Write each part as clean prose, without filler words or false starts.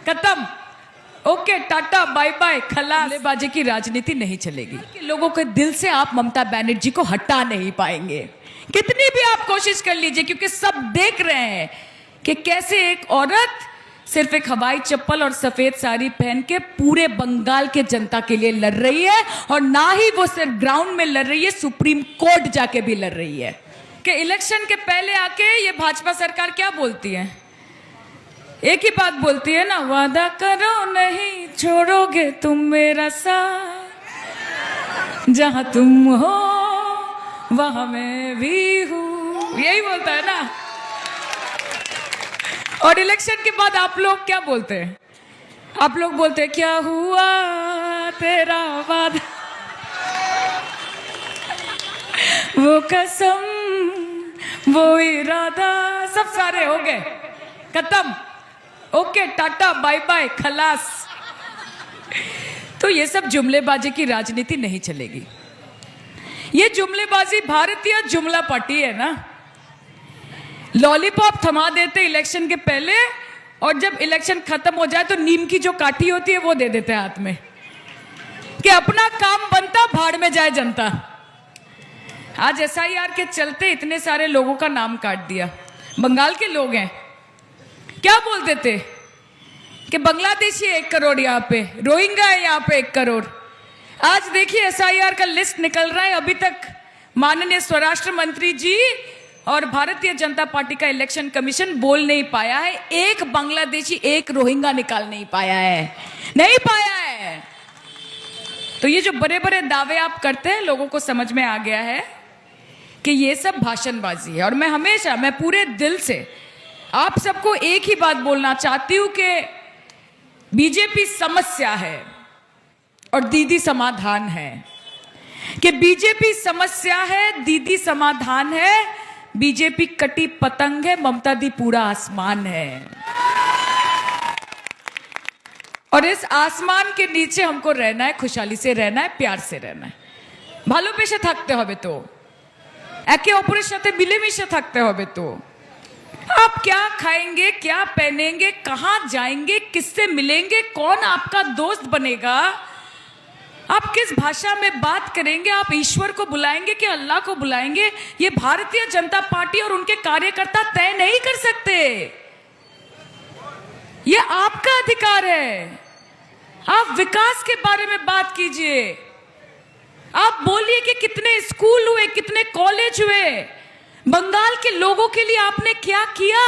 खत्म, okay, Tata, bye bye, खलास। बल्लेबाजी की राजनीति नहीं चलेगी। लोगों के दिल से आप ममता बनर्जी को हटा नहीं पाएंगे, कितनी भी आप कोशिश कर लीजिए, क्योंकि सब देख रहे हैं कि कैसे एक औरत सिर्फ एक हवाई चप्पल और सफेद साड़ी पहन के पूरे बंगाल के जनता के लिए लड़ रही है। और ना ही वो सिर्फ ग्राउंड में लड़ रही है, सुप्रीम कोर्ट जाके भी लड़ रही है। कि इलेक्शन के पहले आके ये भाजपा सरकार क्या बोलती है? एक ही बात बोलती है ना, वादा करो नहीं छोड़ोगे तुम मेरा साथ, जहां तुम हो वहां मैं भी हूं, यही बोलता है ना। और इलेक्शन के बाद आप लोग क्या बोलते हैं? आप लोग बोलते हैं क्या हुआ तेरा वादा, वो कसम, वो इरादा, सब सारे हो गए, खत्म, ओके, टाटा, बाय बाय, खलास। तो ये सब जुमलेबाजी की राजनीति नहीं चलेगी। ये जुमलेबाजी भारतीय जुमला पार्टी है ना। लॉलीपॉप थमा देते इलेक्शन के पहले, और जब इलेक्शन खत्म हो जाए तो नीम की जो काठी होती है वो दे देते हैं हाथ में, कि अपना काम बनता, भाड़ में जाए जनता। आज एसआईआर के चलते इतने सारे लोगों का नाम काट दिया। बंगाल के लोग हैं, क्या बोलते थे कि बांग्लादेशी 1 करोड़ यहाँ पे, रोहिंग्या है यहाँ पे 1 करोड़। आज देखिए एसआईआर का लिस्ट निकल रहा है, अभी तक माननीय स्वराष्ट्र मंत्री जी और भारतीय जनता पार्टी का इलेक्शन कमीशन बोल नहीं पाया है, एक बांग्लादेशी 1 रोहिंग्या निकाल नहीं पाया है, नहीं पाया है। तो ये जो बड़े बड़े दावे आप करते हैं, लोगों को समझ में आ गया है कि ये सब भाषणबाजी है। और मैं पूरे दिल से आप सबको एक ही बात बोलना चाहती हूं कि बीजेपी समस्या है और दीदी समाधान है। कि बीजेपी समस्या है, दीदी समाधान है। बीजेपी कटी पतंग है, ममता दी पूरा आसमान है। और इस आसमान के नीचे हमको रहना है, खुशहाली से रहना है, प्यार से रहना है। ভালোবেসে থাকতে হবে তো, একে অপরের সাথে মিলেমিশে থাকতে হবে তো। आप क्या खाएंगे, क्या पहनेंगे, कहां जाएंगे, किससे मिलेंगे, कौन आपका दोस्त बनेगा, आप किस भाषा में बात करेंगे, आप ईश्वर को बुलाएंगे कि अल्लाह को बुलाएंगे, ये भारतीय जनता पार्टी और उनके कार्यकर्ता तय नहीं कर सकते। ये आपका अधिकार है। आप विकास के बारे में बात कीजिए, आप बोलिए कि कितने स्कूल हुए, कितने कॉलेज हुए, बंगाल के लोगों के लिए आपने क्या किया।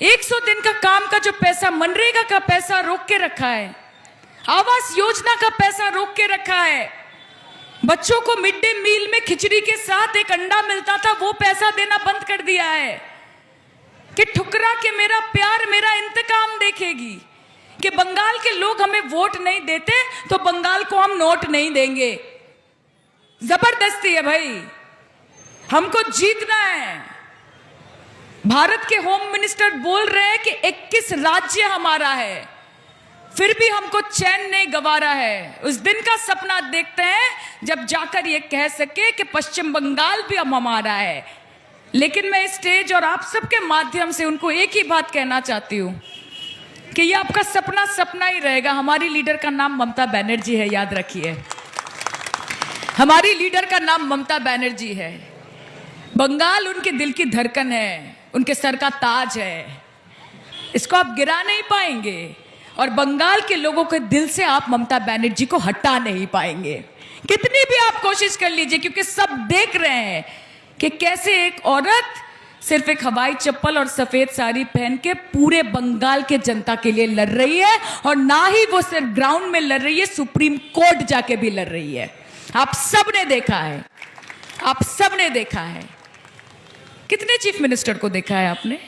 100 दिन का काम का जो पैसा, मनरेगा का पैसा रोक के रखा है, आवास योजना का पैसा रोक के रखा है, बच्चों को मिड डे मील में खिचड़ी के साथ एक अंडा मिलता था, वो पैसा देना बंद कर दिया है। कि ठुकरा के मेरा प्यार मेरा इंतकाम देखेगी, कि बंगाल के लोग हमें वोट नहीं देते तो बंगाल को हम नोट नहीं देंगे। जबरदस्ती है भाई, हमको जीतना है। भारत के होम मिनिस्टर बोल रहे हैं कि 21 राज्य हमारा है, फिर भी हमको चैन नहीं गंवारा है। उस दिन का सपना देखते हैं जब जाकर ये कह सके कि पश्चिम बंगाल भी अब हमारा है। लेकिन मैं स्टेज और आप सबके माध्यम से उनको एक ही बात कहना चाहती हूं कि ये आपका सपना सपना ही रहेगा। हमारी लीडर का नाम ममता बनर्जी है, याद रखिए, हमारी लीडर का नाम ममता बनर्जी है। बंगाल उनके दिल की धड़कन है, उनके सर का ताज है, इसको आप गिरा नहीं पाएंगे। और बंगाल के लोगों के दिल से आप ममता बनर्जी को हटा नहीं पाएंगे, कितनी भी आप कोशिश कर लीजिए, क्योंकि सब देख रहे हैं कि कैसे एक औरत सिर्फ एक हवाई चप्पल और सफेद साड़ी पहन के पूरे बंगाल के जनता के लिए लड़ रही है। और ना ही वो सिर्फ ग्राउंड में लड़ रही है, सुप्रीम कोर्ट जाके भी लड़ रही है। आप सब ने देखा है, आप सब ने देखा है। कितने चीफ मिनिस्टर को देखा है आपने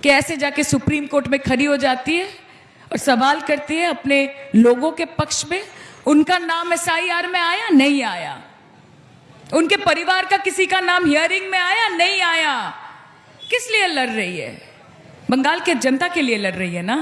कि ऐसे जाके सुप्रीम कोर्ट में खड़ी हो जाती है और सवाल करती है अपने लोगों के पक्ष में। उनका नाम एसआईआर में आया, नहीं आया। उनके परिवार का किसी का नाम हियरिंग में आया, नहीं आया। किस लिए लड़ रही है? बंगाल के जनता के लिए लड़ रही है ना।